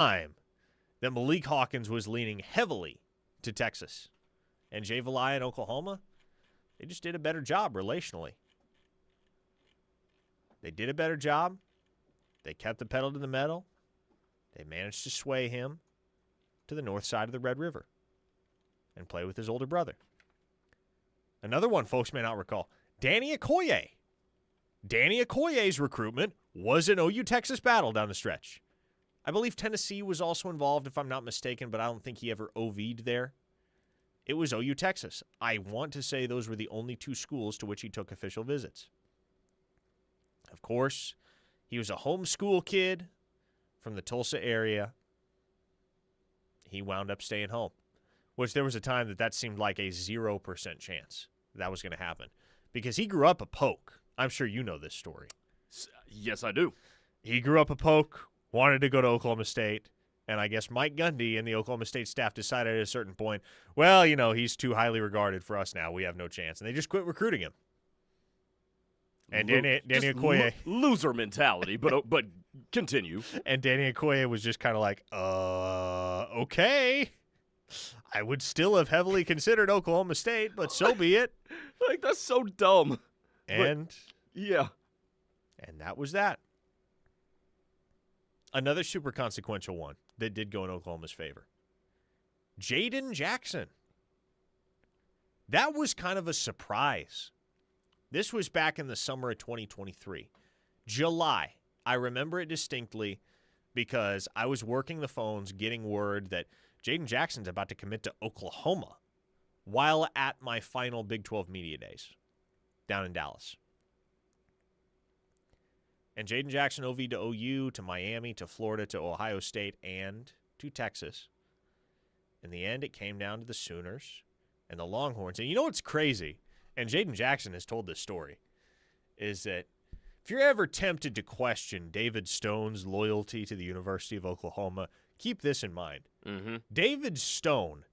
time that Malik Hawkins was leaning heavily to Texas. And Jay Valai in Oklahoma, they just did a better job relationally. They did a better job. They kept the pedal to the metal. They managed to sway him to the north side of the Red River and play with his older brother. Another one folks may not recall, Danny Okoye. Danny Okoye's recruitment was an OU-Texas battle down the stretch. I believe Tennessee was also involved, if I'm not mistaken, but I don't think he ever OV'd there. It was OU-Texas. I want to say those were the only two schools to which he took official visits. Of course, he was a homeschool kid from the Tulsa area. He wound up staying home, which there was a time that seemed like a 0% chance that was going to happen because he grew up a Polk. I'm sure you know this story. Yes, I do. He grew up a Polk, wanted to go to Oklahoma State, and I guess Mike Gundy and the Oklahoma State staff decided at a certain point, well, he's too highly regarded for us now. We have no chance. And they just quit recruiting him. And Danny Okoye. Loser mentality, but continue. And Danny Okoye was just kind of like, okay. I would still have heavily considered Oklahoma State, but so be it. Like, that's so dumb. And yeah. And that was that. Another super consequential one that did go in Oklahoma's favor. Jaden Jackson. That was kind of a surprise. This was back in the summer of 2023. July. I remember it distinctly because I was working the phones getting word that Jaden Jackson's about to commit to Oklahoma while at my final Big 12 Media Days down in Dallas. And Jaden Jackson OV'd to OU, to Miami, to Florida, to Ohio State, and to Texas. In the end, it came down to the Sooners and the Longhorns. And you know what's crazy? And Jaden Jackson has told this story, is that if you're ever tempted to question David Stone's loyalty to the University of Oklahoma, keep this in mind. Mm-hmm. David Stone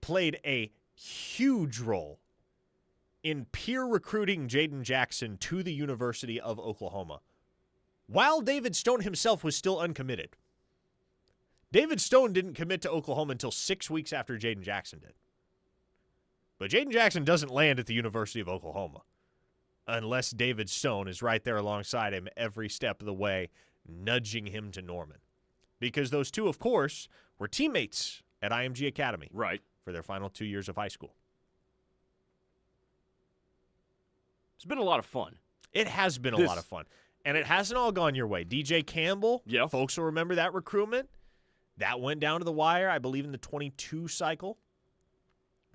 played a huge role in peer recruiting Jaden Jackson to the University of Oklahoma, while David Stone himself was still uncommitted. David Stone didn't commit to Oklahoma until 6 weeks after Jaden Jackson did. But Jaden Jackson doesn't land at the University of Oklahoma unless David Stone is right there alongside him every step of the way, nudging him to Norman. Because those two, of course, were teammates at IMG Academy for their final 2 years of high school. It's been a lot of fun. It has been a lot of fun. And it hasn't all gone your way. DJ Campbell, folks will remember that recruitment. That went down to the wire, I believe, in the 22 cycle.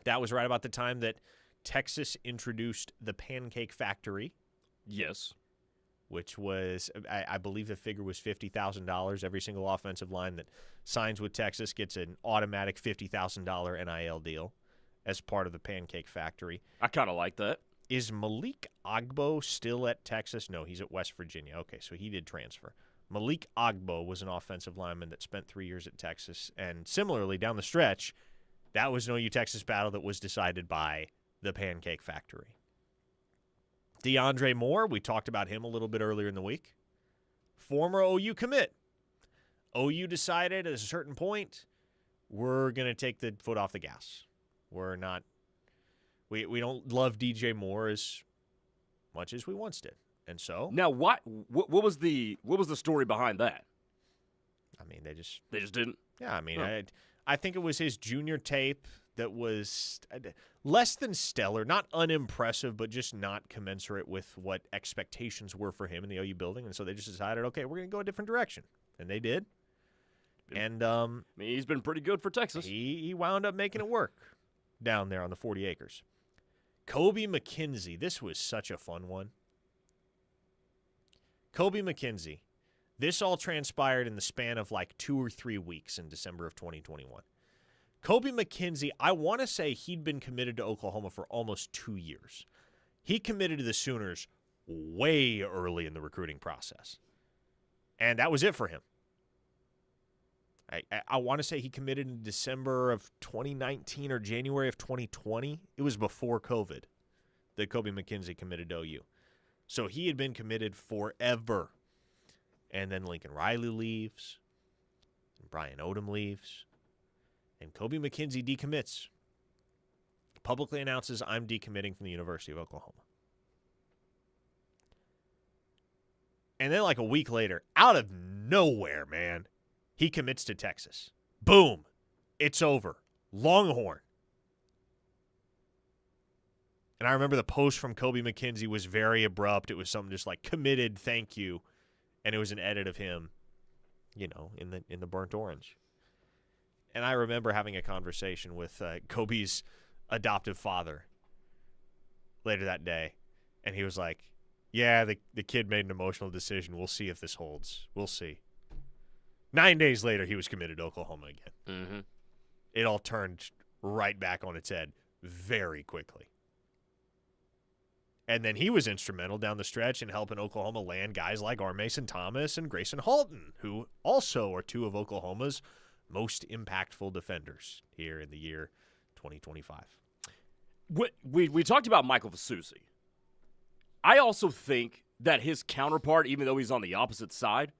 That was right about the time that Texas introduced the Pancake Factory. Yes. Which was, I believe the figure was $50,000. Every single offensive line that signs with Texas gets an automatic $50,000 NIL deal as part of the Pancake Factory. I kind of like that. Is Malik Agbo still at Texas? No, he's at West Virginia. Okay, so he did transfer. Malik Agbo was an offensive lineman that spent 3 years at Texas. And similarly, down the stretch, that was an OU-Texas battle that was decided by the Pancake Factory. DeAndre Moore, we talked about him a little bit earlier in the week. Former OU commit. OU decided at a certain point, we're going to take the foot off the gas. We're not, we don't love DJ Moore as much as we once did. And so. Now, what was the story behind that? I mean, they just didn't. Yeah, I mean, I think it was his junior tape that was less than stellar, not unimpressive, but just not commensurate with what expectations were for him in the OU building. And so they just decided, okay, we're going to go a different direction. And they did. And I mean, he's been pretty good for Texas. He wound up making it work down there on the 40 acres. Kobe McKenzie. This was such a fun one. Kobe McKenzie. This all transpired in the span of like 2 or 3 weeks in December of 2021. Kobe McKenzie, I want to say he'd been committed to Oklahoma for almost 2 years. He committed to the Sooners way early in the recruiting process. And that was it for him. I want to say he committed in December of 2019 or January of 2020. It was before COVID that Kobe McKenzie committed to OU. So he had been committed forever. And then Lincoln Riley leaves. And Brian Odom leaves. And Kobe McKenzie decommits. Publicly announces, I'm decommitting from the University of Oklahoma. And then like a week later, out of nowhere, man, he commits to Texas. Boom. It's over. Longhorn. And I remember the post from Kobe McKenzie was very abrupt. It was something just like, committed, thank you. And it was an edit of him, in the burnt orange. And I remember having a conversation with Kobe's adoptive father later that day. And he was like, yeah, the kid made an emotional decision. We'll see if this holds. We'll see. 9 days later, he was committed to Oklahoma again. Mm-hmm. It all turned right back on its head very quickly. And then he was instrumental down the stretch in helping Oklahoma land guys like R. Mason Thomas and Grayson Halton, who also are two of Oklahoma's most impactful defenders here in the year 2025. We talked about Michael Vasusi. I also think that his counterpart, even though he's on the opposite side,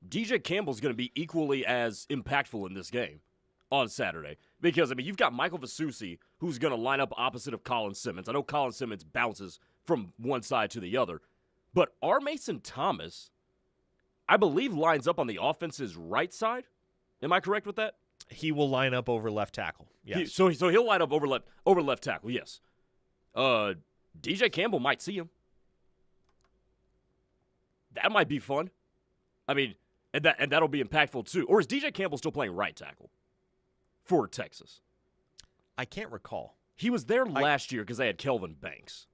DJ Campbell's going to be equally as impactful in this game on Saturday. Because, you've got Michael Vasusi, who's going to line up opposite of Colin Simmons. I know Colin Simmons bounces from one side to the other. But R. Mason Thomas, I believe, lines up on the offense's right side. Am I correct with that? He will line up over left tackle. Yes. So he'll line up over left tackle, yes. DJ Campbell might see him. That might be fun. And that'll be impactful too. Or is DJ Campbell still playing right tackle for Texas? I can't recall. He was there last year because they had Kelvin Banks.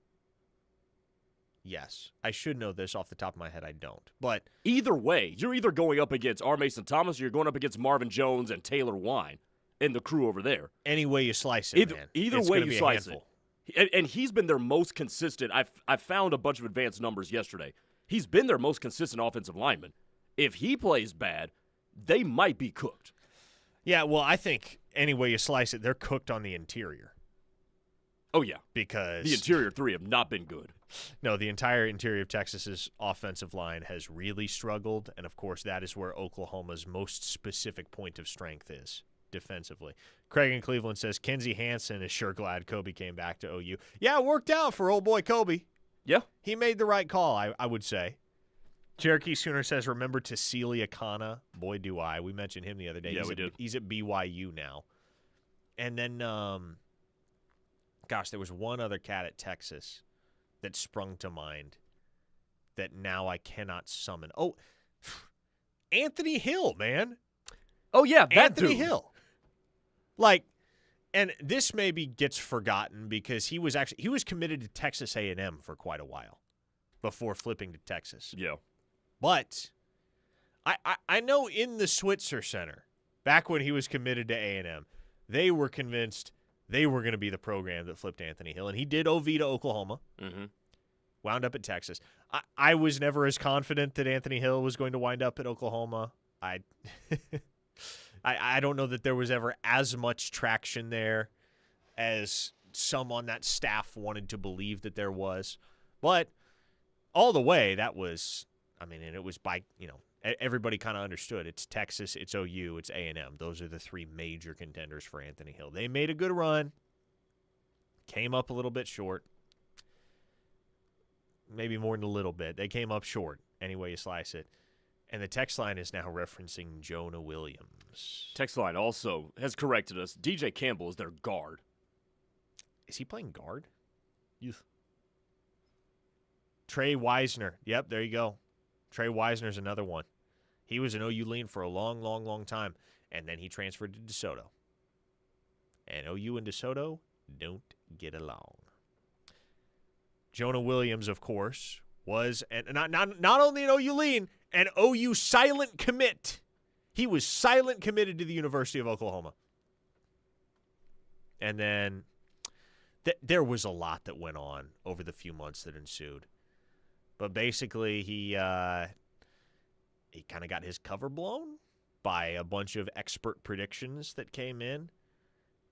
Yes. I should know this off the top of my head. I don't. But either way, you're either going up against R. Mason Thomas or you're going up against Marvin Jones and Taylor Wine and the crew over there. Any way you slice it, man. Either way you slice it. And he's been their most consistent. I found a bunch of advanced numbers yesterday. He's been their most consistent offensive lineman. If he plays bad, they might be cooked. Yeah, well, I think any way you slice it, they're cooked on the interior. Oh, yeah. Because the interior three have not been good. No, the entire interior of Texas's offensive line has really struggled, and of course that is where Oklahoma's most specific point of strength is defensively. Craig in Cleveland says, Kenzie Hansen is sure glad Kobe came back to OU. Yeah, it worked out for old boy Kobe. Yeah. He made the right call, I would say. Cherokee Sooner says, remember Tassili Akana? Boy, do I. We mentioned him the other day. Yeah, we did. He's at BYU now. And then, there was one other cat at Texas that sprung to mind that now I cannot summon. Oh, Anthony Hill, man. Oh, yeah, that Anthony dude. Hill. And this maybe gets forgotten because he was committed to Texas A&M for quite a while before flipping to Texas. Yeah. But I know in the Switzer Center, back when he was committed to A&M, they were convinced they were going to be the program that flipped Anthony Hill. And he did OV to Oklahoma, wound up at Texas. I was never as confident that Anthony Hill was going to wind up at Oklahoma. I don't know that there was ever as much traction there as some on that staff wanted to believe that there was. But all the way, that was, and it was by, everybody kind of understood. It's Texas, it's OU, it's A&M. Those are the three major contenders for Anthony Hill. They made a good run, came up a little bit short. Maybe more than a little bit. They came up short, any way you slice it. And the text line is now referencing Jonah Williams. Text line also has corrected us. DJ Campbell is their guard. Is he playing guard? Youth. Trey Wisner. Yep, there you go. Trey Wisner's another one. He was an OU lean for a long, long, long time, and then he transferred to DeSoto. And OU and DeSoto don't get along. Jonah Williams, of course, was not only an OU lean, an OU silent commit. He was silent committed to the University of Oklahoma. And then there was a lot that went on over the few months that ensued. But basically, he kind of got his cover blown by a bunch of expert predictions that came in.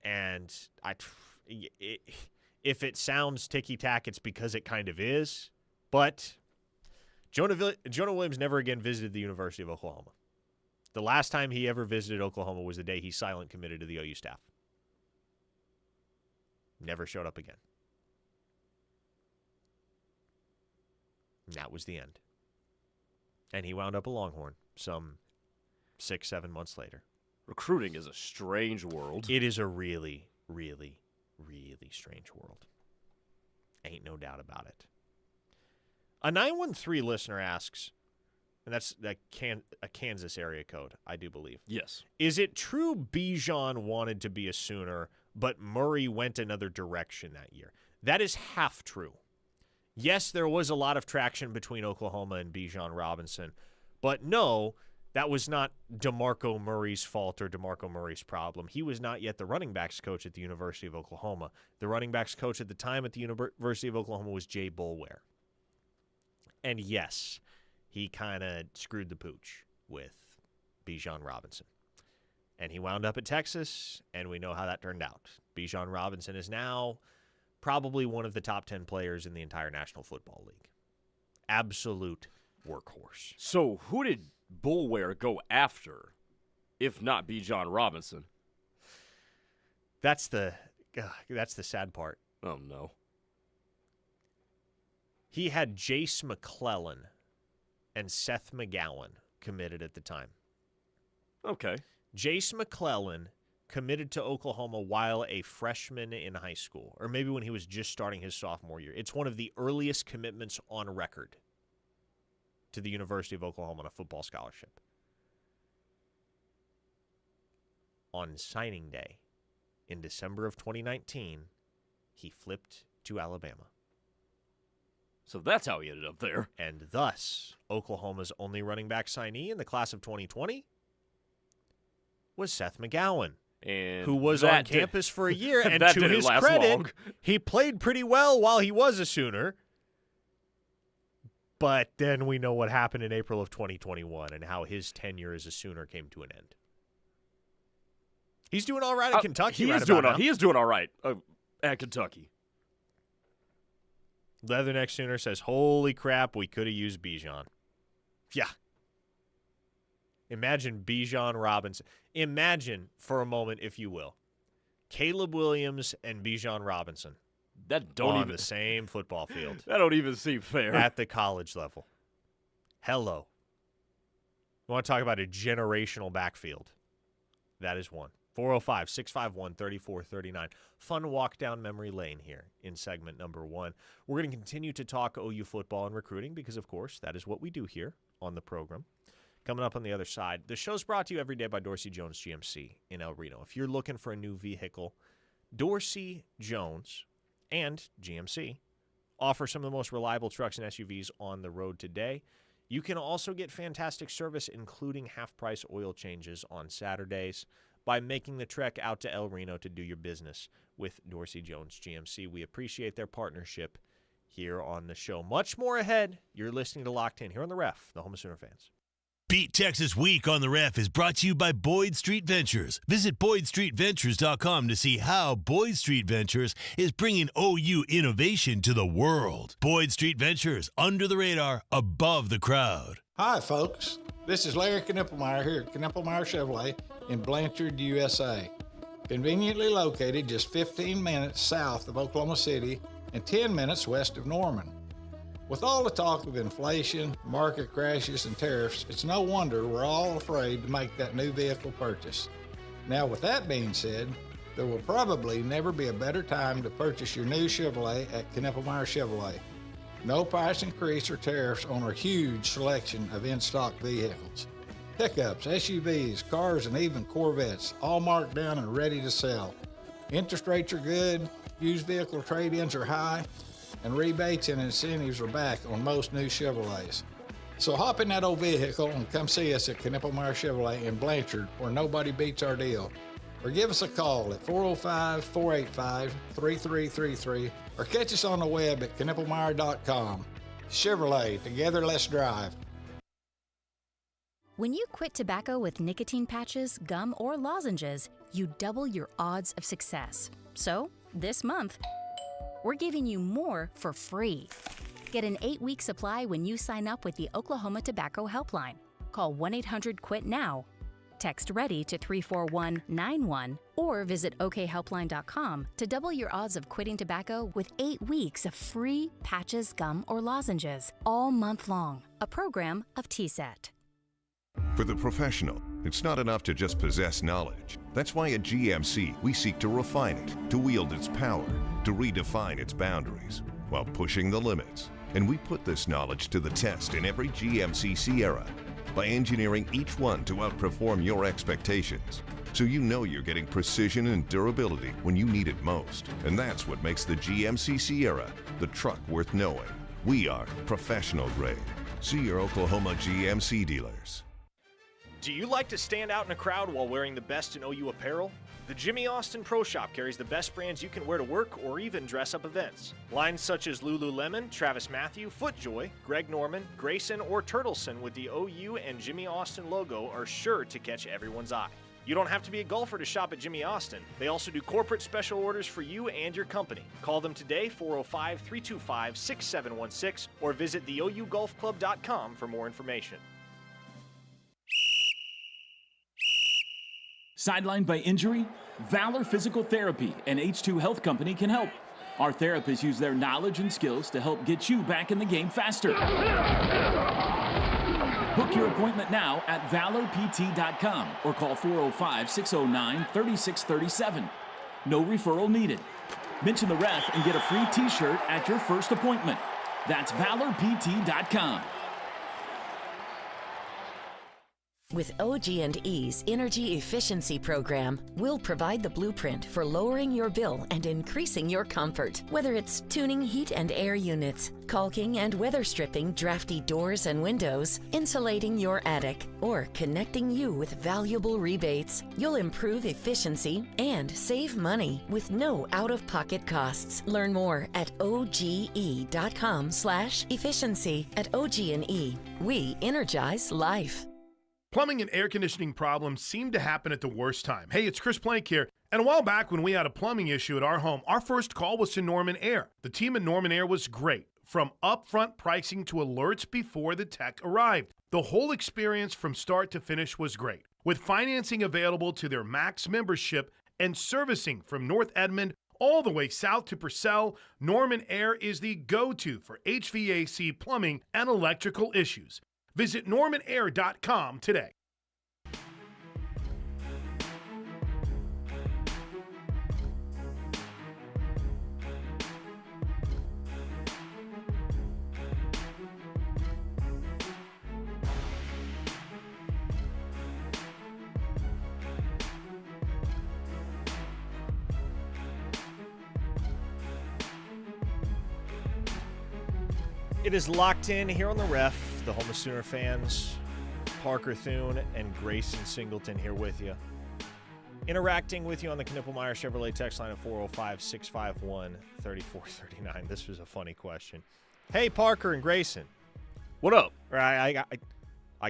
And if it sounds ticky-tack, it's because it kind of is. But Jonah Williams never again visited the University of Oklahoma. The last time he ever visited Oklahoma was the day he silent committed to the OU staff. Never showed up again. And that was the end. And he wound up a Longhorn some 6-7 months later. Recruiting is a strange world. It is a really, really, really strange world. Ain't no doubt about it. A 913 listener asks, and that's a Kansas area code, I do believe. Yes. Is it true Bijan wanted to be a Sooner, but Murray went another direction that year? That is half true. Yes, there was a lot of traction between Oklahoma and Bijan Robinson, but no, that was not DeMarco Murray's fault or DeMarco Murray's problem. He was not yet the running backs coach at the University of Oklahoma. The running backs coach at the time at the University of Oklahoma was Jay Boulware. And yes, he kind of screwed the pooch with Bijan Robinson. And he wound up at Texas, and we know how that turned out. Bijan Robinson is now probably one of the top 10 players in the entire National Football League. Absolute workhorse. So who did Boulware go after, if not Bijan Robinson? That's the sad part. Oh, no. He had Jace McClellan and Seth McGowan committed at the time. Okay. Jace McClellan committed to Oklahoma while a freshman in high school, or maybe when he was just starting his sophomore year. It's one of the earliest commitments on record to the University of Oklahoma on a football scholarship. On signing day in December of 2019, he flipped to Alabama. So that's how he ended up there. And thus, Oklahoma's only running back signee in the class of 2020 was Seth McGowan, And who was on campus for a year. And to his credit, long. he played pretty well while he was a Sooner. But then we know what happened in April of 2021 and how his tenure as a Sooner came to an end. He's doing all right at Kentucky. He is doing all right at Kentucky. Leatherneck Sooner says, holy crap, we could have used Bijan. Yeah. Imagine Bijan Robinson. Imagine, for a moment, if you will, Caleb Williams and Bijan Robinson on the same football field. That don't even seem fair. At the college level. Hello. You want to talk about a generational backfield? That is one. 405-651-3439. Fun walk down memory lane here in segment number 1. We're going to continue to talk OU football and recruiting because, of course, that is what we do here on the program. Coming up on the other side, the show's brought to you every day by Dorsey Jones GMC in El Reno. If you're looking for a new vehicle, Dorsey Jones and GMC offer some of the most reliable trucks and SUVs on the road today. You can also get fantastic service, including half-price oil changes on Saturdays, by making the trek out to El Reno to do your business with Dorsey Jones GMC. We appreciate their partnership here on the show. Much more ahead. You're listening to Locked In here on The Ref, the home of Sooner fans. Beat Texas Week on the Ref is brought to you by Boyd Street Ventures. Visit BoydStreetVentures.com to see how Boyd Street Ventures is bringing OU innovation to the world. Boyd Street Ventures, under the radar, above the crowd. Hi, folks. This is Larry Knippelmeyer here at Knippelmeyer Chevrolet in Blanchard, USA. Conveniently located just 15 minutes south of Oklahoma City and 10 minutes west of Norman. With all the talk of inflation, market crashes, and tariffs, it's no wonder we're all afraid to make that new vehicle purchase. Now, with that being said, there will probably never be a better time to purchase your new Chevrolet at Knippelmeyer Chevrolet. No price increase or tariffs on our huge selection of in-stock vehicles. Pickups, SUVs, cars, and even Corvettes, all marked down and ready to sell. Interest rates are good, used vehicle trade-ins are high, and rebates and incentives are back on most new Chevrolets. So hop in that old vehicle and come see us at Knippelmeyer Chevrolet in Blanchard, where nobody beats our deal. Or give us a call at 405-485-3333 or catch us on the web at knippelmeyer.com. Chevrolet, together let's drive. When you quit tobacco with nicotine patches, gum, or lozenges, you double your odds of success. So, this month, we're giving you more for free. Get an 8-week supply when you sign up with the Oklahoma Tobacco Helpline. Call 1-800-QUIT now Text READY to 34191 or visit okhelpline.com to double your odds of quitting tobacco with 8 weeks of free patches, gum, or lozenges all month long. A program of TSET. For the professional, it's not enough to just possess knowledge. That's why at GMC, we seek to refine it, to wield its power, to redefine its boundaries, while pushing the limits. And we put this knowledge to the test in every GMC Sierra by engineering each one to outperform your expectations. So you know you're getting precision and durability when you need it most. And that's what makes the GMC Sierra the truck worth knowing. We are professional grade. See your Oklahoma GMC dealers. Do you like to stand out in a crowd while wearing the best in OU apparel? The Jimmy Austin Pro Shop carries the best brands you can wear to work or even dress up events. Lines such as Lululemon, Travis Mathew, FootJoy, Greg Norman, Grayson, or Turtleson with the OU and Jimmy Austin logo are sure to catch everyone's eye. You don't have to be a golfer to shop at Jimmy Austin. They also do corporate special orders for you and your company. Call them today, 405-325-6716, or visit theougolfclub.com for more information. Sidelined by injury? Valor Physical Therapy and H2 Health Company can help. Our therapists use their knowledge and skills to help get you back in the game faster. Book your appointment now at valorpt.com or call 405-609-3637. No referral needed. Mention the ref and get a free t-shirt at your first appointment. That's valorpt.com. With OG&E's Energy Efficiency Program, we'll provide the blueprint for lowering your bill and increasing your comfort. Whether it's tuning heat and air units, caulking and weather stripping drafty doors and windows, insulating your attic, or connecting you with valuable rebates, you'll improve efficiency and save money with no out-of-pocket costs. Learn more at oge.com/efficiency. At OG&E, we energize life. Plumbing and air conditioning problems seem to happen at the worst time. Hey, it's Chris Plank here. And a while back when we had a plumbing issue at our home, our first call was to Norman Air. The team at Norman Air was great. From upfront pricing to alerts before the tech arrived. The whole experience from start to finish was great. With financing available to their Max membership and servicing from North Edmond all the way south to Purcell, Norman Air is the go-to for HVAC, plumbing, and electrical issues. Visit normanair.com today. It is locked in here on the ref. The home of Sooner fans, Parker Thune and Grayson Singleton here with you. Interacting with you on the Knippelmeyer Chevrolet text line at 405-651-3439. This was a funny question. Hey, Parker and Grayson. What up? I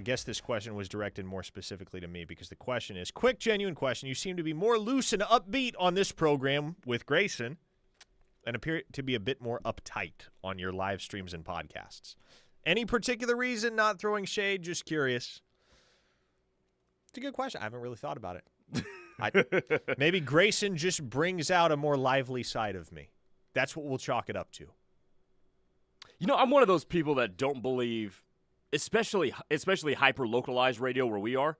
guess this question was directed more specifically to me because the question is, quick, genuine question. You seem to be more loose and upbeat on this program with Grayson and appear to be a bit more uptight on your live streams and podcasts. Any particular reason? Not throwing shade, just curious. It's a good question. I haven't really thought about it. Maybe Grayson just brings out a more lively side of me. That's what we'll chalk it up to. You know, I'm one of those people that don't believe, especially hyper-localized radio where we are,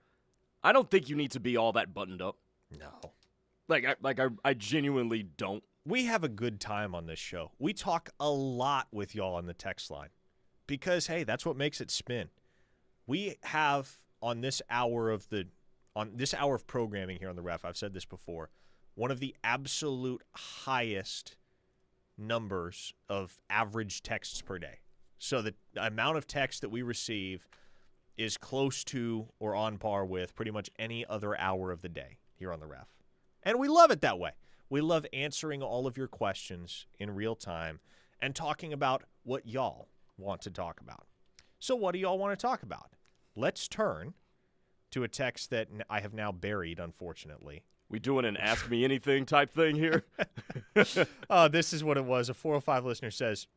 I don't think you need to be all that buttoned up. No. I genuinely don't. We have a good time on this show. We talk a lot with y'all on the text line because, hey, that's what makes it spin. We have on this hour of programming here on the ref, I've said this before, one of the absolute highest numbers of average texts per day. So the amount of text that we receive is close to or on par with pretty much any other hour of the day here on the ref. And we love it that way. We love answering all of your questions in real time and talking about what y'all want to talk about. So what do y'all want to talk about? Let's turn to a text that I have now buried, unfortunately. We doing an Ask Me Anything type thing here? This is what it was. A 405 listener says,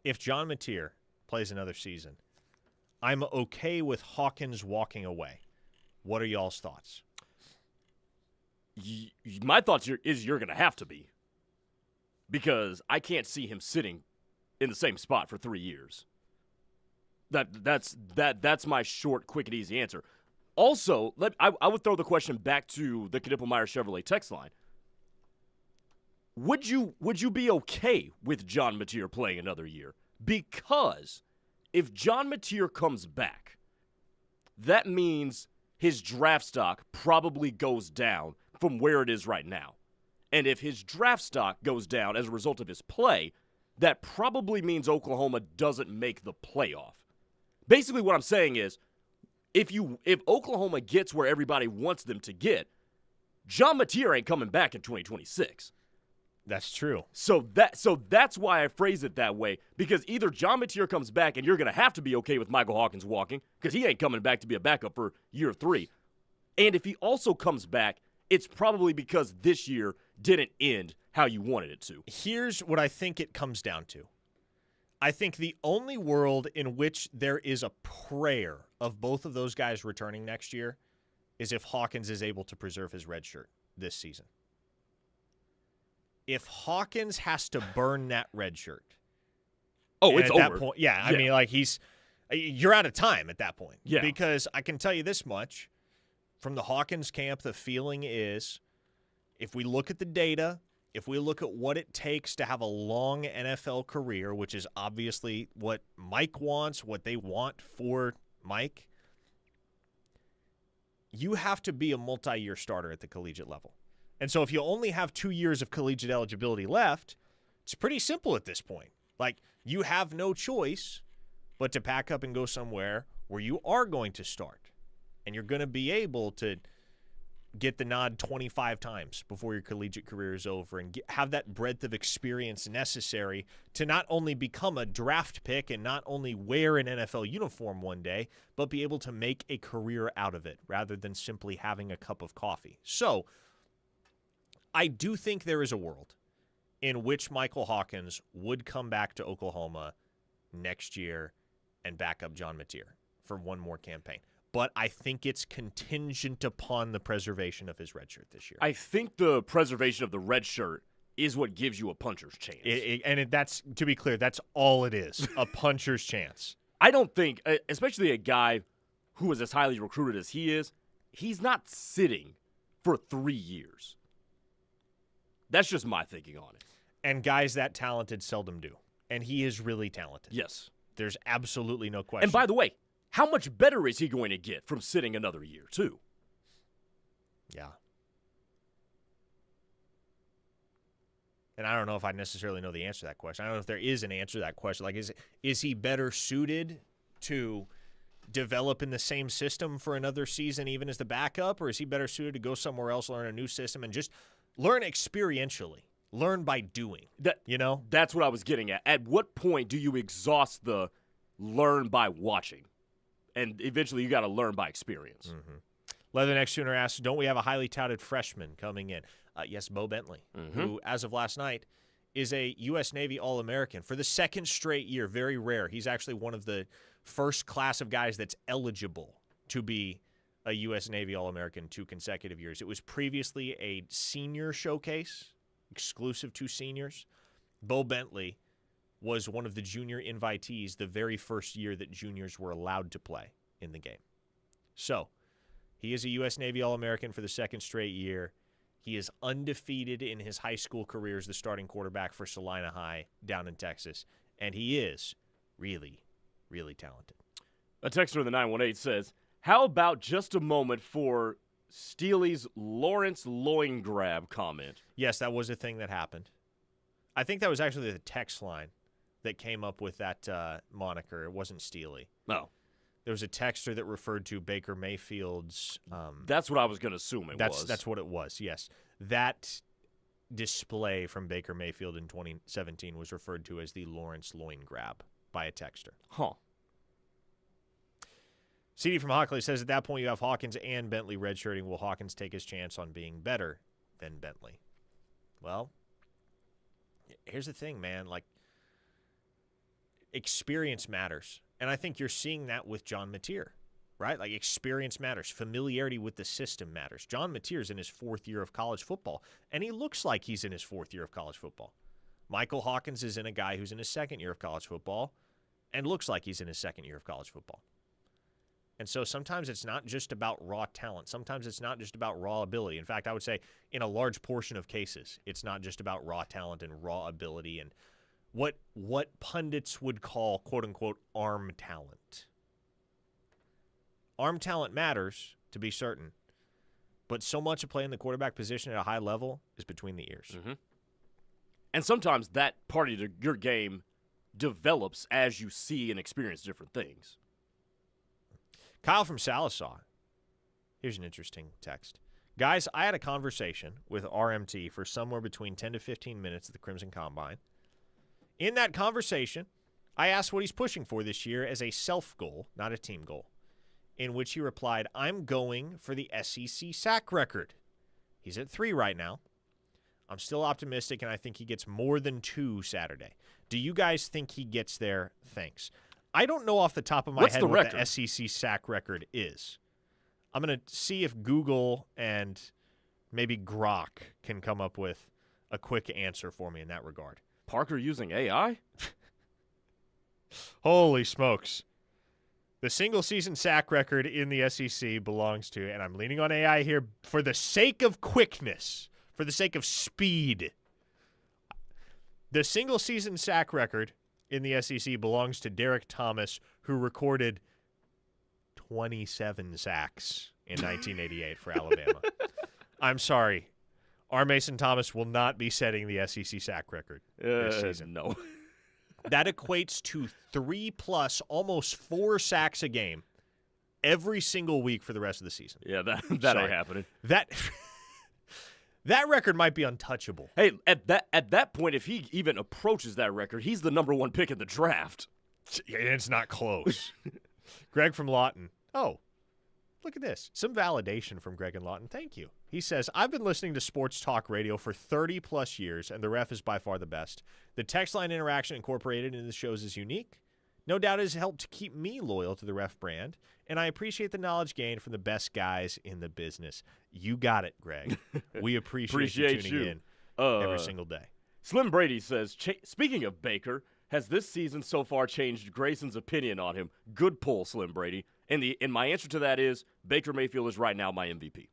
if John Mateer plays another season, I'm okay with Hawkins walking away. What are y'all's thoughts? My thoughts is you're going to have to be, because I can't see him sitting in the same spot for 3 years. That's my short, quick, and easy answer. Also, I would throw the question back to the Knippelmeyer Chevrolet text line. Would you be okay with John Mateer playing another year? Because if John Mateer comes back, that means his draft stock probably goes down from where it is right now. And if his draft stock goes down as a result of his play, that probably means Oklahoma doesn't make the playoff. Basically what I'm saying is, if Oklahoma gets where everybody wants them to get, John Mateer ain't coming back in 2026. That's true. So that's why I phrase it that way, because either John Mateer comes back and you're going to have to be okay with Michael Hawkins walking, because he ain't coming back to be a backup for year 3. And if he also comes back, it's probably because this year didn't end how you wanted it to. Here's what I think it comes down to. I think the only world in which there is a prayer of both of those guys returning next year is if Hawkins is able to preserve his red shirt this season. If Hawkins has to burn that red shirt. Oh, it's at over. That point, yeah, I mean, like you're out of time at that point. Yeah. Because I can tell you this much. From the Hawkins camp, the feeling is if we look at the data, if we look at what it takes to have a long NFL career, which is obviously what Mike wants, what they want for Mike, you have to be a multi-year starter at the collegiate level. And so if you only have 2 years of collegiate eligibility left, it's pretty simple at this point. Like, you have no choice but to pack up and go somewhere where you are going to start. And you're going to be able to get the nod 25 times before your collegiate career is over and have that breadth of experience necessary to not only become a draft pick and not only wear an NFL uniform one day, but be able to make a career out of it rather than simply having a cup of coffee. So I do think there is a world in which Michael Hawkins would come back to Oklahoma next year and back up John Mateer for one more campaign. But I think it's contingent upon the preservation of his red shirt this year. I think the preservation of the red shirt is what gives you a puncher's chance. That's, to be clear, that's all it is, a puncher's chance. I don't think, especially a guy who is as highly recruited as he is, he's not sitting for 3 years. That's just my thinking on it. And guys that talented seldom do. And he is really talented. Yes. There's absolutely no question. And by the way, how much better is he going to get from sitting another year, too? Yeah. And I don't know if I necessarily know the answer to that question. I don't know if there is an answer to that question. Like, is he better suited to develop in the same system for another season even as the backup, or is he better suited to go somewhere else, learn a new system, and just learn experientially? Learn by doing. That's what I was getting at. At what point do you exhaust the learn by watching? And eventually you got to learn by experience. Mm-hmm. Leatherneck Sooner asks, don't we have a highly touted freshman coming in? Yes, Bo Bentley, who, as of last night, is a U.S. Navy All-American for the second straight year. Very rare. He's actually one of the first class of guys that's eligible to be a U.S. Navy All-American 2 consecutive years. It was previously a senior showcase, exclusive to seniors. Bo Bentley was one of the junior invitees the very first year that juniors were allowed to play in the game. So, he is a U.S. Navy All-American for the second straight year. He is undefeated in his high school career as the starting quarterback for Salina High down in Texas. And he is really, really talented. A texter in the 918 says, how about just a moment for Steely's Lawrence loin grab comment? Yes, that was a thing that happened. I think that was actually the text line that came up with that moniker. It wasn't Steely. No. There was a texter that referred to Baker Mayfield's... that's what I was going to assume it was. That's what it was, yes. That display from Baker Mayfield in 2017 was referred to as the Lawrence loin grab by a texter. Huh. CD from Hockley says, at that point you have Hawkins and Bentley redshirting. Will Hawkins take his chance on being better than Bentley? Well, here's the thing, man. Like, experience matters. And I think you're seeing that with John Mateer. right? Like experience matters. Familiarity with the system matters. John Mateer's in his 4th year of college football, and he looks like he's in his 4th year of college football. Michael Hawkins is in a guy who's in his 2nd year of college football and looks like he's in his 2nd year of college football. And so sometimes it's not just about raw talent. Sometimes it's not just about raw ability. In fact, I would say in a large portion of cases, it's not just about raw talent and raw ability and what pundits would call, quote-unquote, arm talent. Arm talent matters, to be certain, but so much of playing the quarterback position at a high level is between the ears. Mm-hmm. And sometimes that part of your game develops as you see and experience different things. Kyle from Salisaw. Here's an interesting text. Guys, I had a conversation with RMT for somewhere between 10 to 15 minutes at the Crimson Combine. In that conversation, I asked what he's pushing for this year as a self-goal, not a team goal, in which he replied, I'm going for the SEC sack record. He's at 3 right now. I'm still optimistic, and I think he gets more than 2 Saturday. Do you guys think he gets there? Thanks. I don't know off the top of my head what the SEC sack record is. I'm going to see if Google and maybe Grok can come up with a quick answer for me in that regard. Parker using AI? Holy smokes. The single-season sack record in the SEC belongs to, and I'm leaning on AI here for the sake of quickness, for the sake of speed. The single-season sack record in the SEC belongs to Derek Thomas, who recorded 27 sacks in 1988 for Alabama. I'm sorry. R. Mason Thomas will not be setting the SEC sack record this season. No. That equates to 3+, almost 4 sacks a game every single week for the rest of the season. Yeah, that ain't happening. That record might be untouchable. Hey, at that point, if he even approaches that record, he's the number 1 pick in the draft. It's not close. Greg from Lawton. Oh, look at this. Some validation from Greg and Lawton. Thank you. He says, I've been listening to sports talk radio for 30-plus years, and the ref is by far the best. The text line interaction incorporated into the shows is unique. No doubt it has helped to keep me loyal to the ref brand, and I appreciate the knowledge gained from the best guys in the business. You got it, Greg. We appreciate you tuning in every single day. Slim Brady says, speaking of Baker, has this season so far changed Grayson's opinion on him? Good pull, Slim Brady. And my answer to that is Baker Mayfield is right now my MVP.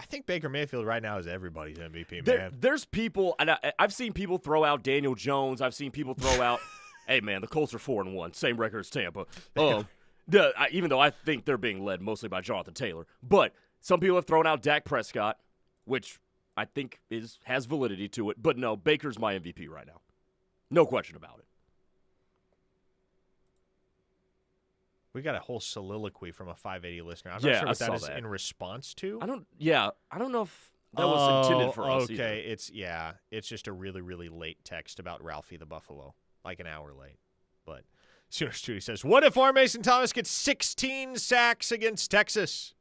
I think Baker Mayfield right now is everybody's MVP, man. There's people, and I've seen people throw out Daniel Jones. I've seen people throw out, hey, man, the Colts are 4-1, same record as Tampa. Even though I think they're being led mostly by Jonathan Taylor. But some people have thrown out Dak Prescott, which I think has validity to it. But no, Baker's my MVP right now. No question about it. We got a whole soliloquy from a 580 listener. I'm not sure what that is in response to. I don't know if that was intended for us. Okay, it's just a really, really late text about Ralphie the Buffalo, like an hour late. But Sooner Studio says, what if R. Mason Thomas gets 16 sacks against Texas?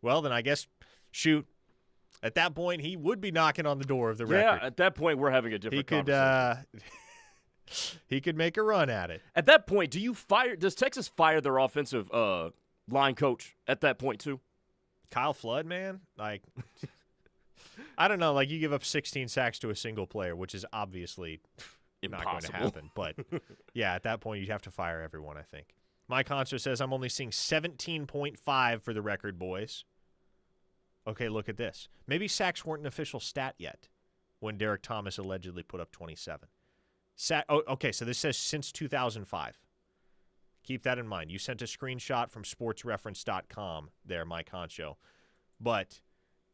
Well, then I guess, shoot, at that point he would be knocking on the door of the record. Yeah, at that point we're having a different conversation. He could make a run at it. At that point, does Texas fire their offensive line coach at that point too? Kyle Flood, man? Like, I don't know. Like, you give up 16 sacks to a single player, which is obviously not going to happen. But, yeah, at that point, you'd have to fire everyone, I think. Mike Honser says, I'm only seeing 17.5 for the record, boys. Okay, look at this. Maybe sacks weren't an official stat yet when Derek Thomas allegedly put up 27. Okay, so this says since 2005. Keep that in mind. You sent a screenshot from sportsreference.com there, Mike Honcho. But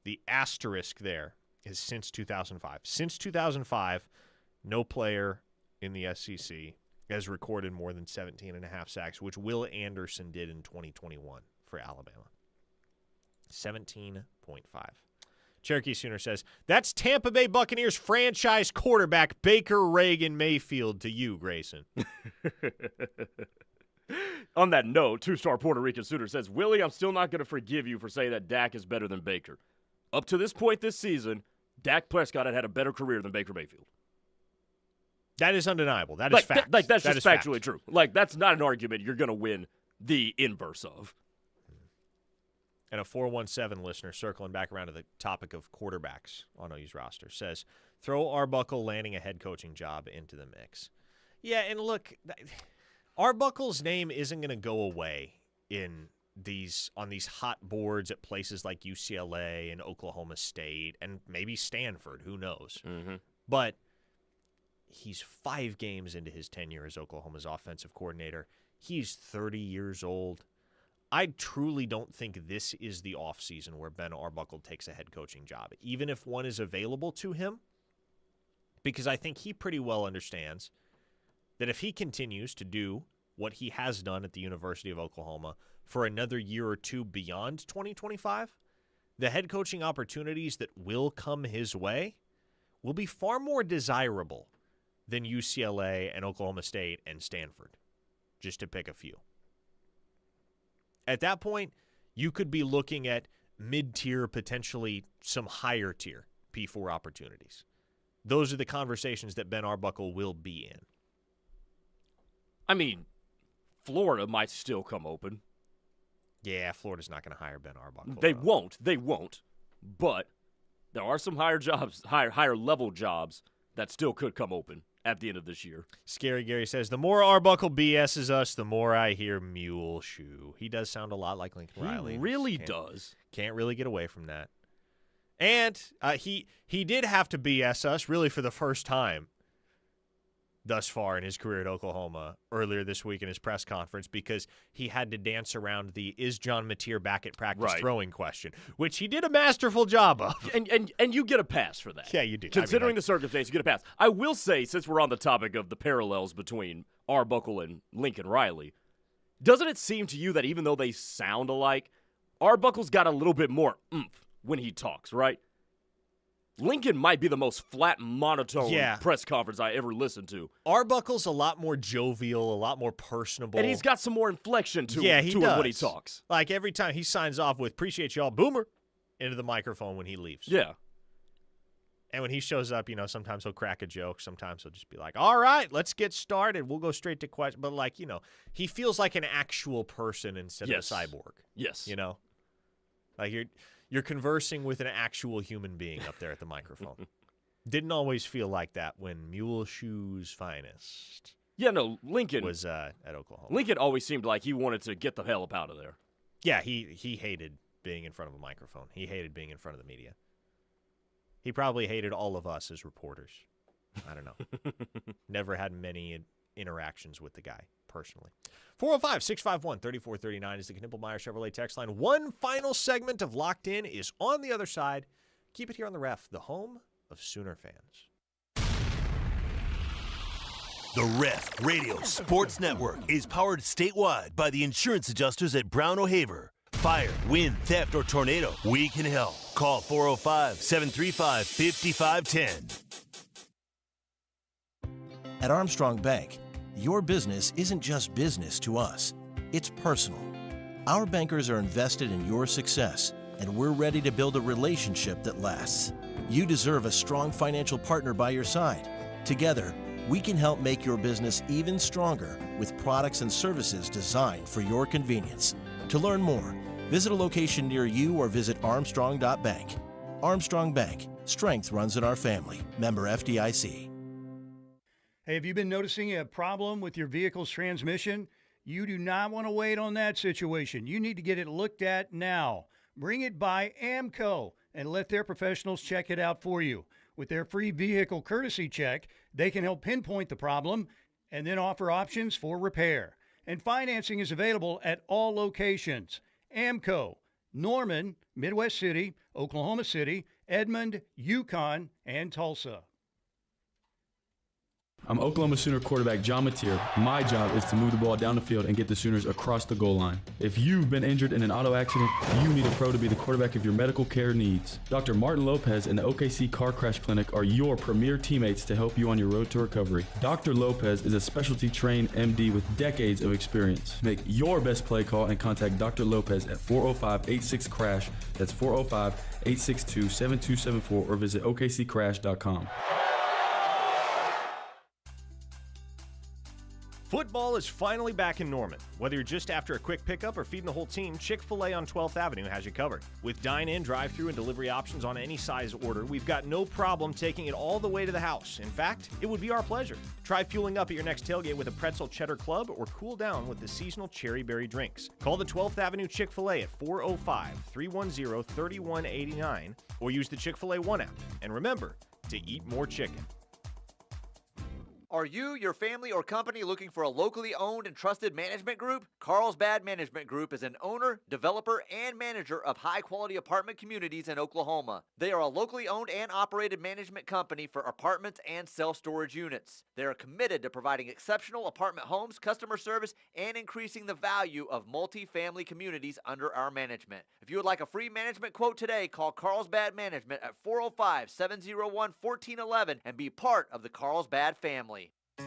the asterisk there is since 2005. Since 2005, no player in the SEC has recorded more than 17.5 sacks, which Will Anderson did in 2021 for Alabama. 17.5. Cherokee Sooner says, that's Tampa Bay Buccaneers franchise quarterback Baker Reagan Mayfield to you, Grayson. On that note, 2-star Puerto Rican Sooner says, Willie, I'm still not going to forgive you for saying that Dak is better than Baker. Up to this point this season, Dak Prescott had a better career than Baker Mayfield. That is undeniable. That is fact. That's just factually true. Like, that's not an argument you're going to win the inverse of. And a 417 listener, circling back around to the topic of quarterbacks on OU's roster, says, throw Arbuckle landing a head coaching job into the mix. Yeah, and look, Arbuckle's name isn't going to go away on these hot boards at places like UCLA and Oklahoma State and maybe Stanford. Who knows? Mm-hmm. But he's 5 games into his tenure as Oklahoma's offensive coordinator. He's 30 years old. I truly don't think this is the offseason where Ben Arbuckle takes a head coaching job, even if one is available to him, because I think he pretty well understands that if he continues to do what he has done at the University of Oklahoma for another year or two beyond 2025, the head coaching opportunities that will come his way will be far more desirable than UCLA and Oklahoma State and Stanford, just to pick a few. At that point, you could be looking at mid-tier, potentially some higher-tier P4 opportunities. Those are the conversations that Ben Arbuckle will be in. I mean, Florida might still come open. Yeah, Florida's not going to hire Ben Arbuckle. They won't. But there are some higher level jobs that still could come open at the end of this year. Scary Gary says, the more Arbuckle BS's us, the more I hear mule shoe. He does sound a lot like Lincoln Riley. He really does. Can't really get away from that. And he did have to BS us really for the first time thus far in his career at Oklahoma earlier this week in his press conference, because he had to dance around the is John Mateer back at practice throwing question, which he did a masterful job of. And you get a pass for that. Yeah, you do. Considering the circumstance, you get a pass. I will say, since we're on the topic of the parallels between Arbuckle and Lincoln Riley, doesn't it seem to you that even though they sound alike, Arbuckle's got a little bit more oomph when he talks, right? Lincoln might be the most flat, monotone press conference I ever listened to. Arbuckle's a lot more jovial, a lot more personable. And he's got some more inflection to he does. when he talks. Like every time he signs off with, appreciate y'all, boomer, into the microphone when he leaves. Yeah. And when he shows up, sometimes he'll crack a joke. Sometimes he'll just be like, all right, let's get started. We'll go straight to question. But, he feels like an actual person instead of a cyborg. Yes. Like you're conversing with an actual human being up there at the microphone. Didn't always feel like that when Mule Shoe's finest. Yeah, no, Lincoln was at Oklahoma. Lincoln always seemed like he wanted to get the hell up out of there. Yeah, he hated being in front of a microphone. He hated being in front of the media. He probably hated all of us as reporters. I don't know. Never had many interactions with the guy personally. 405-651-3439 is the Knippelmeyer Chevrolet text line. One final segment of Locked In is on the other side. Keep it here on the Ref, the home of Sooner fans. The Ref Radio Sports Network is powered statewide by the insurance adjusters at Brown O'Haver. Fire, wind, theft, or tornado, we can help. Call 405-735-5510. At Armstrong Bank, your business isn't just business to us. It's personal. Our bankers are invested in your success, and we're ready to build a relationship that lasts. You deserve a strong financial partner by your side. Together, we can help make your business even stronger with products and services designed for your convenience. To learn more, visit a location near you or visit armstrong.bank. Armstrong Bank. Strength runs in our family. Member FDIC. Hey, have you been noticing a problem with your vehicle's transmission? You do not want to wait on that situation. You need to get it looked at now. Bring it by AMCO and let their professionals check it out for you. With their free vehicle courtesy check, they can help pinpoint the problem and then offer options for repair. And financing is available at all locations. AMCO, Norman, Midwest City, Oklahoma City, Edmond, Yukon, and Tulsa. I'm Oklahoma Sooner quarterback John Mateer. My job is to move the ball down the field and get the Sooners across the goal line. If you've been injured in an auto accident, you need a pro to be the quarterback of your medical care needs. Dr. Martin Lopez and the OKC Car Crash Clinic are your premier teammates to help you on your road to recovery. Dr. Lopez is a specialty-trained MD with decades of experience. Make your best play call and contact Dr. Lopez at 405-86-CRASH. That's 405-862-7274 or visit okccrash.com. Football is finally back in Norman. Whether you're just after a quick pickup or feeding the whole team, Chick-fil-A on 12th Avenue has you covered. With dine-in, drive-thru, and delivery options on any size order, we've got no problem taking it all the way to the house. In fact, it would be our pleasure. Try fueling up at your next tailgate with a pretzel cheddar club or cool down with the seasonal cherry berry drinks. Call the 12th Avenue Chick-fil-A at 405-310-3189 or use the Chick-fil-A One app. And remember to eat more chicken. Are you, your family, or company looking for a locally owned and trusted management group? Carlsbad Management Group is an owner, developer, and manager of high-quality apartment communities in Oklahoma. They are a locally owned and operated management company for apartments and self-storage units. They are committed to providing exceptional apartment homes, customer service, and increasing the value of multi-family communities under our management. If you would like a free management quote today, call Carlsbad Management at 405-701-1411 and be part of the Carlsbad family.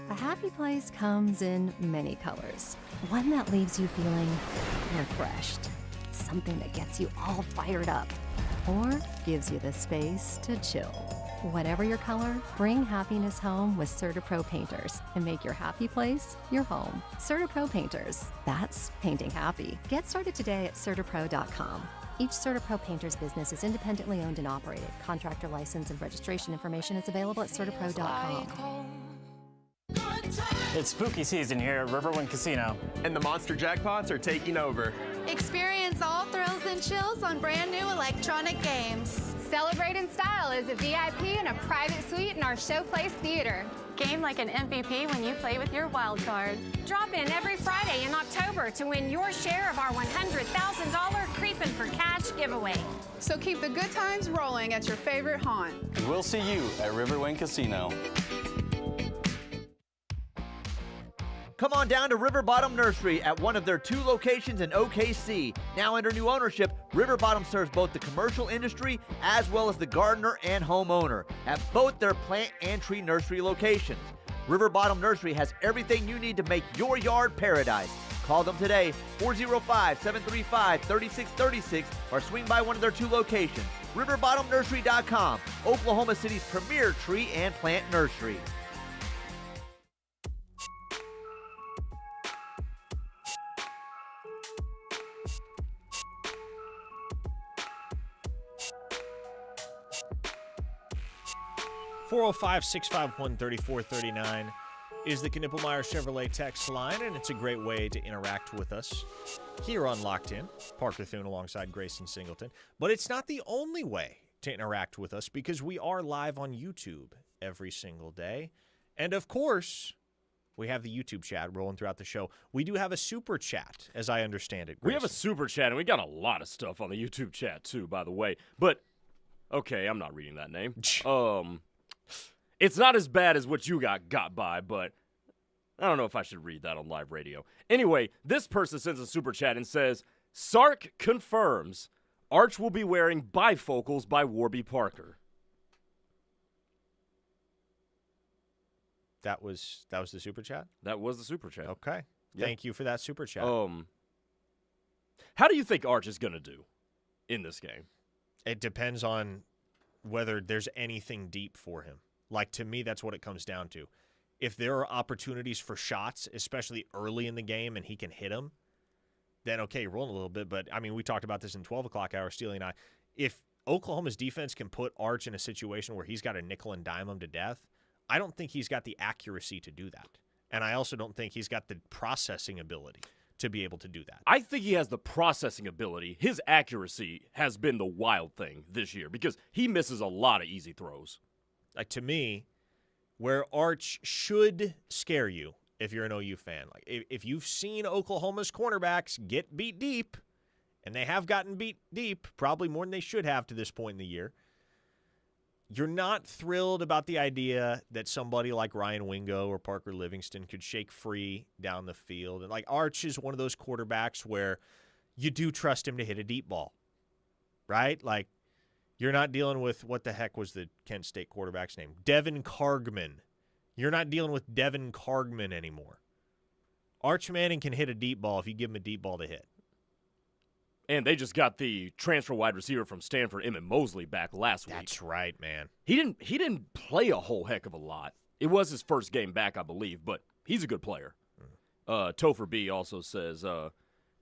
A happy place comes in many colors. One that leaves you feeling refreshed. Something that gets you all fired up. Or gives you the space to chill. Whatever your color, bring happiness home with CertaPro Painters and make your happy place your home. CertaPro Painters. That's painting happy. Get started today at CertaPro.com. Each CertaPro Painters business is independently owned and operated. Contractor license and registration information is available at CertaPro.com. It's spooky season here at Riverwind Casino. And the monster jackpots are taking over. Experience all thrills and chills on brand new electronic games. Celebrate in style as a VIP in a private suite in our Showplace Theater. Game like an MVP when you play with your wild card. Drop in every Friday in October to win your share of our $100,000 Creepin' for Cash giveaway. So keep the good times rolling at your favorite haunt. And we'll see you at Riverwind Casino. Come on down to River Bottom Nursery at one of their 2 locations in OKC. Now under new ownership, River Bottom serves both the commercial industry as well as the gardener and homeowner at both their plant and tree nursery locations. River Bottom Nursery has everything you need to make your yard paradise. Call them today, 405-735-3636, or swing by one of their 2 locations. RiverbottomNursery.com, Oklahoma City's premier tree and plant nursery. (405-651-3439) is the Knippelmeyer Chevrolet text line, and it's a great way to interact with us here on Locked In. Parker Thune alongside Grayson Singleton. But it's not the only way to interact with us, because we are live on YouTube every single day. And of course, we have the YouTube chat rolling throughout the show. We do have a super chat, as I understand it, Grayson. We have a super chat, and we got a lot of stuff on the YouTube chat, too, by the way. But, okay, I'm not reading that name. It's not as bad as what you got by, but I don't know if I should read that on live radio. Anyway, this person sends a super chat and says, Sark confirms Arch will be wearing bifocals by Warby Parker. That was the super chat? That was the super chat. Okay. Yep. Thank you for that super chat. How do you think Arch is going to do in this game? It depends on whether there's anything deep for him. Like, to me, that's what it comes down to. If there are opportunities for shots, especially early in the game, and he can hit them, then, okay, rolling a little bit. But, I mean, we talked about this in 12 o'clock hour, Steely and I. If Oklahoma's defense can put Arch in a situation where he's got to nickel and dime him to death, I don't think he's got the accuracy to do that. And I also don't think he's got the processing ability to be able to do that. I think he has the processing ability. His accuracy has been the wild thing this year because he misses a lot of easy throws. Like, to me, where Arch should scare you if you're an OU fan. Like, if you've seen Oklahoma's cornerbacks get beat deep, and they have gotten beat deep, probably more than they should have to this point in the year, you're not thrilled about the idea that somebody like Ryan Wingo or Parker Livingston could shake free down the field. And, like, Arch is one of those quarterbacks where you do trust him to hit a deep ball, right? Like, you're not dealing with, what the heck was the Kent State quarterback's name? Devin Cargman. You're not dealing with Devin Cargman anymore. Arch Manning can hit a deep ball if you give him a deep ball to hit. And they just got the transfer wide receiver from Stanford, Emmett Mosley, back last week. That's right, man. He didn't play a whole heck of a lot. It was his first game back, I believe, but he's a good player. Topher B also says,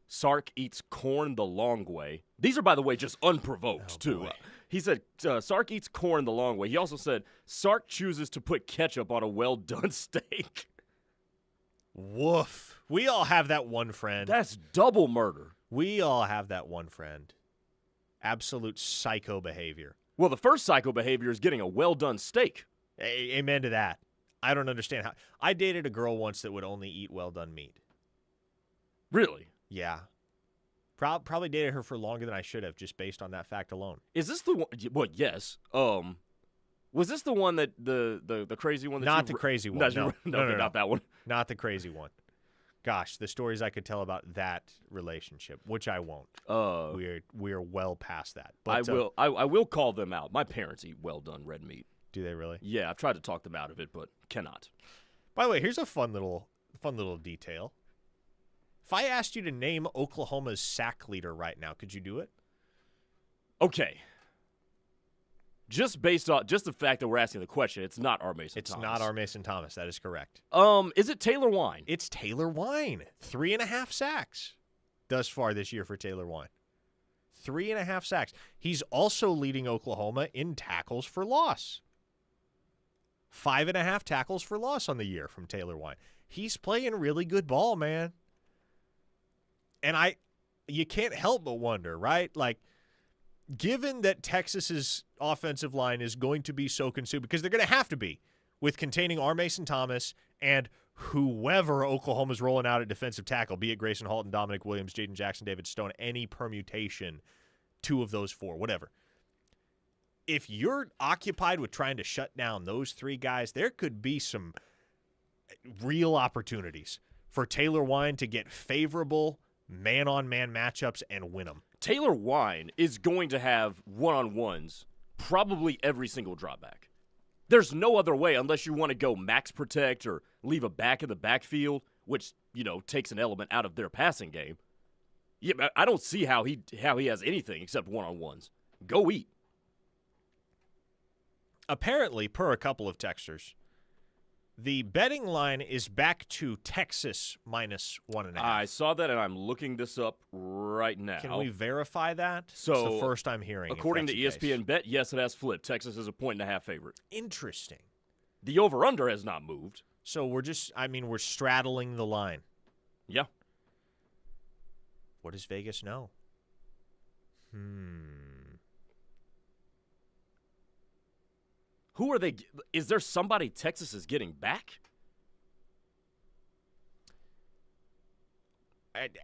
Sark eats corn the long way. These are, by the way, just unprovoked, too. He said, Sark eats corn the long way. He also said, Sark chooses to put ketchup on a well-done steak. Woof. We all have that one friend. That's double murder. We all have that one friend. Absolute psycho behavior. Well, the first psycho behavior is getting a well-done steak. Amen to that. I don't understand how. I dated a girl once that would only eat well-done meat. Really? Yeah. Probably dated her for longer than I should have, just based on that fact alone. Is this the one? Well, yes. Was this the one that the crazy one? That Not the crazy one. No, not that one. Not the crazy one. Gosh, the stories I could tell about that relationship, which I won't. We're well past that. But, I will call them out. My parents eat well done red meat. Do they really? Yeah, I've tried to talk them out of it, but cannot. By the way, here's a fun little detail. If I asked you to name Oklahoma's sack leader right now, could you do it? Okay. Just based on the fact that we're asking the question, it's not R. Mason Thomas. It's not R. Mason Thomas. That is correct. Is it Taylor Wine? It's Taylor Wine. 3.5 sacks thus far this year for Taylor Wine. 3.5 sacks. He's also leading Oklahoma in tackles for loss. 5.5 tackles for loss on the year from Taylor Wine. He's playing really good ball, man. And you can't help but wonder, right? Like, given that Texas's offensive line is going to be so consumed, because they're going to have to be, with containing R. Mason Thomas and whoever Oklahoma's rolling out at defensive tackle, be it Grayson Halton, Dominic Williams, Jaden Jackson, David Stone, any permutation, 2 of those 4, whatever. If you're occupied with trying to shut down those 3 guys, there could be some real opportunities for Taylor Wine to get favorable man-on-man matchups and win them. Taylor Wine is going to have one-on-ones probably every single dropback. There's no other way unless you want to go max protect or leave a back in the backfield, which, takes an element out of their passing game. Yeah, I don't see how he has anything except one-on-ones. Go eat. Apparently, per a couple of texters, the betting line is back to Texas minus 1.5. I saw that, and I'm looking this up right now. Can we verify that? So, it's the first I'm hearing. According to ESPN Bet, yes, it has flipped. Texas is a 1.5 favorite. Interesting. The over-under has not moved. So we're straddling the line. Yeah. What does Vegas know? Who are they? Is there somebody Texas is getting back?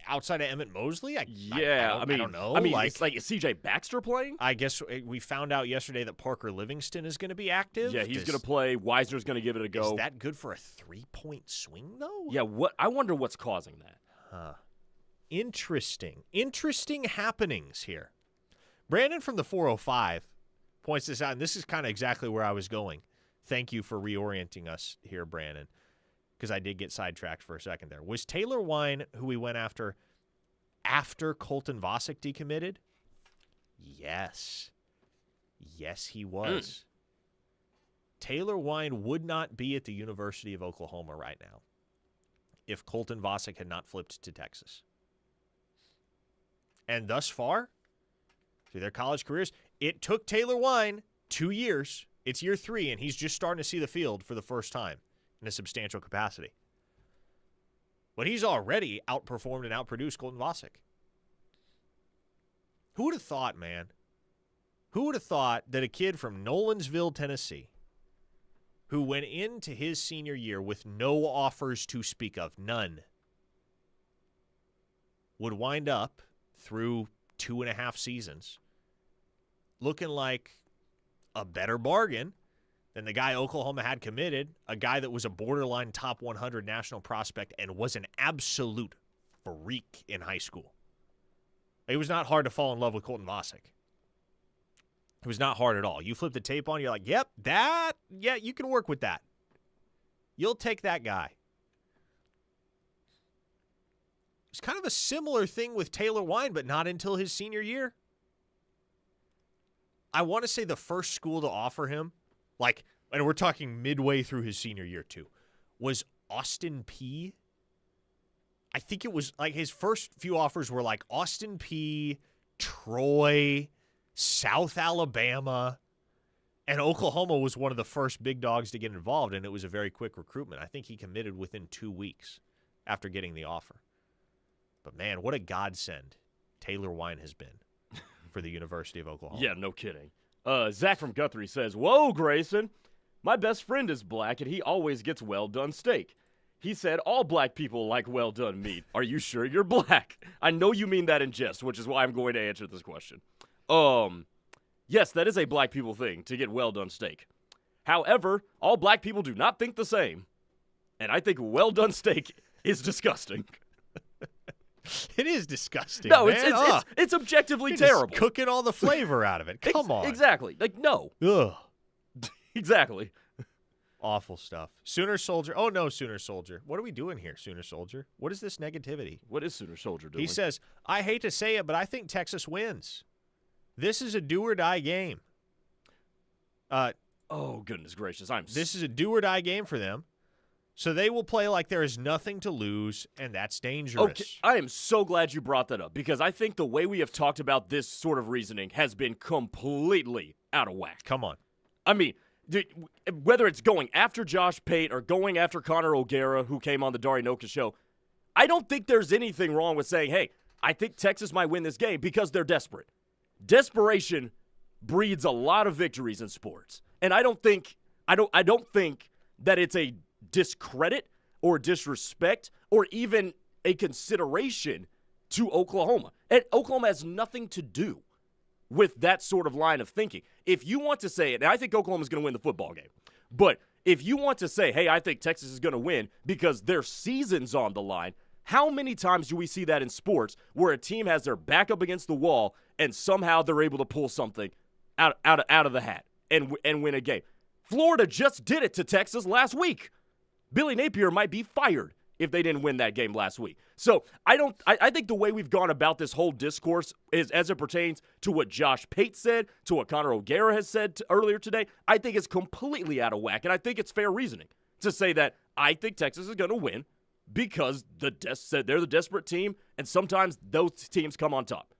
Outside of Emmett Mosley? I don't know. I mean, is C.J. Baxter playing? I guess we found out yesterday that Parker Livingston is going to be active. Yeah, he's going to play. Wisner's going to give it a go. Is that good for a 3-point swing, though? Yeah, I wonder what's causing that. Huh. Interesting happenings here. Brandon from the 405 points this out, and this is kind of exactly where I was going. Thank you for reorienting us here, Brandon, because I did get sidetracked for a second there. Was Taylor Wine who we went after Colton Vasek decommitted? Yes. Yes, he was. Taylor Wine would not be at the University of Oklahoma right now if Colton Vasek had not flipped to Texas. And thus far, through their college careers, it took Taylor Wine 2 years. It's year 3, and he's just starting to see the field for the first time in a substantial capacity. But he's already outperformed and outproduced Colton Vasek. Who would have thought, man? Who would have thought that a kid from Nolensville, Tennessee, who went into his senior year with no offers to speak of, none, would wind up through 2.5 seasons looking like a better bargain than the guy Oklahoma had committed, a guy that was a borderline top 100 national prospect and was an absolute freak in high school. It was not hard to fall in love with Colton Vasek. It was not hard at all. You flip the tape on, you're like, yep, you can work with that. You'll take that guy. It's kind of a similar thing with Taylor Wine, but not until his senior year. I want to say the first school to offer him, and we're talking midway through his senior year too, was Austin Peay. I think it was like his first few offers were like Austin Peay, Troy, South Alabama, and Oklahoma was one of the first big dogs to get involved, and it was a very quick recruitment. I think he committed within 2 weeks after getting the offer. But, man, what a godsend Taylor Wine has been for the University of Oklahoma. Yeah, no kidding. Zach from Guthrie says, "Whoa, Grayson, my best friend is black, and he always gets well-done steak. He said all black people like well-done meat. Are you sure you're black? I know you mean that in jest, which is why I'm going to answer this question. Yes, that is a black people thing, to get well-done steak. However, all black people do not think the same, and I think well-done steak is disgusting." It is disgusting. No, man. it's objectively You're terrible. Just cooking all the flavor out of it. Come on. Exactly. Like, no. Ugh. Exactly. Awful stuff. Sooner Soldier. Oh, no, Sooner Soldier. What are we doing here, Sooner Soldier? What is this negativity? What is Sooner Soldier doing? He says, I hate to say it, but I think Texas wins. This is a do-or-die game. Oh, goodness gracious. This is a do-or-die game for them. So they will play like there is nothing to lose, and that's dangerous. Okay, I am so glad you brought that up, because I think the way we have talked about this sort of reasoning has been completely out of whack. Come on. I mean, whether it's going after Josh Pate or going after Connor O'Gara, who came on the Dari Noka show, I don't think there's anything wrong with saying, hey, I think Texas might win this game because they're desperate. Desperation breeds a lot of victories in sports. And I don't think that it's a discredit or disrespect or even a consideration to Oklahoma. And Oklahoma has nothing to do with that sort of line of thinking. If you want to say it, and I think Oklahoma's going to win the football game, but if you want to say, hey, I think Texas is going to win because their season's on the line, how many times do we see that in sports where a team has their back up against the wall and somehow they're able to pull something out of the hat and win a game? Florida just did it to Texas last week. Billy Napier might be fired if they didn't win that game last week. So I think the way we've gone about this whole discourse is, as it pertains to what Josh Pate said, to what Connor O'Gara has said earlier today, I think it's completely out of whack, and I think it's fair reasoning to say that I think Texas is going to win because they're the desperate team, and sometimes those teams come on top.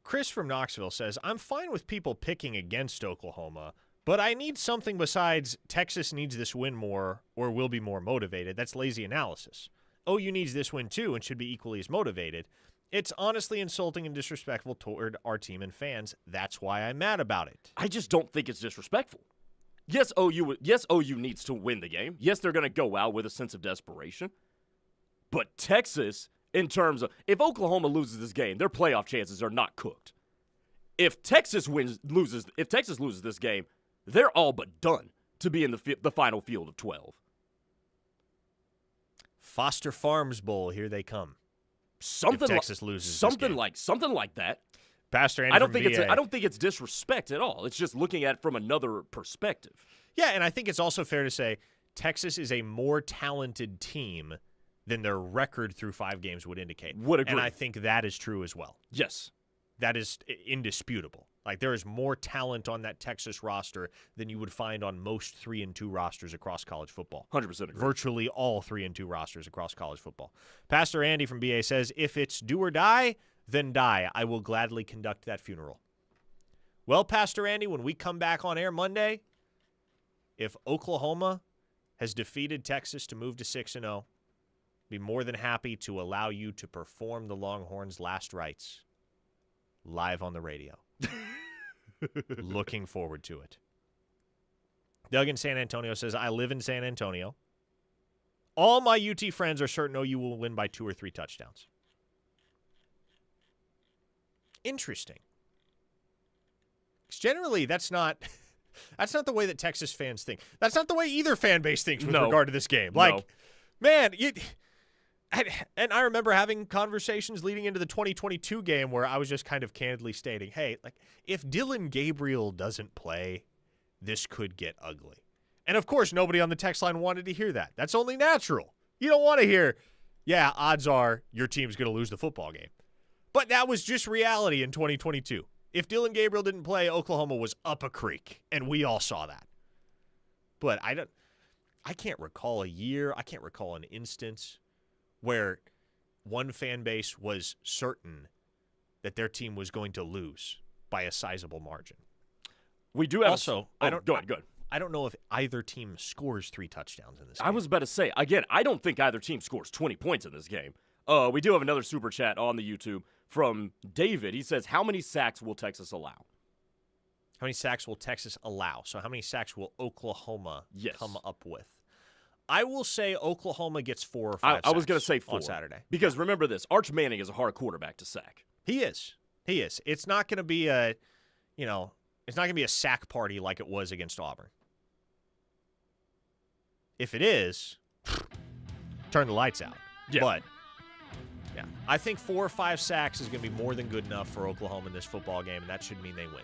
Chris from Knoxville says, I'm fine with people picking against Oklahoma, but I need something besides Texas needs this win more or will be more motivated. That's lazy analysis. OU needs this win too and should be equally as motivated. It's honestly insulting and disrespectful toward our team and fans. That's why I'm mad about it. I just don't think it's disrespectful. Yes, OU needs to win the game. Yes, they're going to go out with a sense of desperation. But Texas, in terms of, if Oklahoma loses this game, their playoff chances are not cooked. If Texas loses this game, they're all but done to be in the final field of 12. Foster Farms Bowl, here they come. Something if Texas loses something like that. Pastor Andy I don't from think it's disrespect at all. It's just looking at it from another perspective. Yeah, and I think it's also fair to say Texas is a more talented team than their record through 5 games would indicate. Would agree. And I think that is true as well. Yes. That is indisputable. Like, there is more talent on that Texas roster than you would find on most 3-2 rosters across college football. 100% agree. Virtually all 3-2 rosters across college football. Pastor Andy from BA says, if it's do or die, then die. I will gladly conduct that funeral. Well, Pastor Andy, when we come back on air Monday, if Oklahoma has defeated Texas to move to 6-0, be more than happy to allow you to perform the Longhorns' last rites live on the radio. Looking forward to it. Doug in San Antonio says, I live in San Antonio. All my UT friends are certain OU will win by 2 or 3 touchdowns. Interesting. Because generally, that's not the way that Texas fans think. That's not the way either fan base thinks with regard to this game. Like, man, and I remember having conversations leading into the 2022 game where I was just kind of candidly stating, hey, like, if Dylan Gabriel doesn't play, this could get ugly. And, of course, nobody on the text line wanted to hear that. That's only natural. You don't want to hear, yeah, odds are your team's going to lose the football game. But that was just reality in 2022. If Dylan Gabriel didn't play, Oklahoma was up a creek, and we all saw that. But I can't recall a year, I can't recall an instance where one fan base was certain that their team was going to lose by a sizable margin. We do have also. Go ahead. I don't know if either team scores 3 touchdowns in this game. I was about to say, again, I don't think either team scores 20 points in this game. We do have another super chat on the YouTube from David. He says, how many sacks will Texas allow? How many sacks will Texas allow? So how many sacks will Oklahoma come up with? I will say Oklahoma gets 4 or 5 I was going to say 4 on Saturday. Because remember this, Arch Manning is a hard quarterback to sack. He is. It's not going to be a, it's not going to be a sack party like it was against Auburn. If it is, turn the lights out. Yeah. But, yeah, I think 4 or 5 sacks is going to be more than good enough for Oklahoma in this football game, and that should mean they win.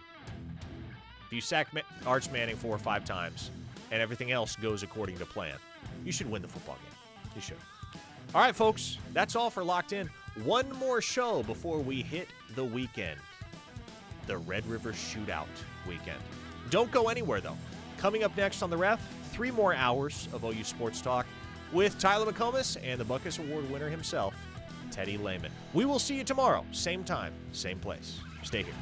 If you sack Arch Manning 4 or 5 times and everything else goes according to plan, you should win the football game. You should. All right, folks, that's all for Locked In. One more show before we hit the weekend. The Red River Shootout weekend. Don't go anywhere, though. Coming up next on The Ref, 3 more hours of OU Sports Talk with Tyler McComas and the Buckus Award winner himself, Teddy Lehman. We will see you tomorrow, same time, same place. Stay here.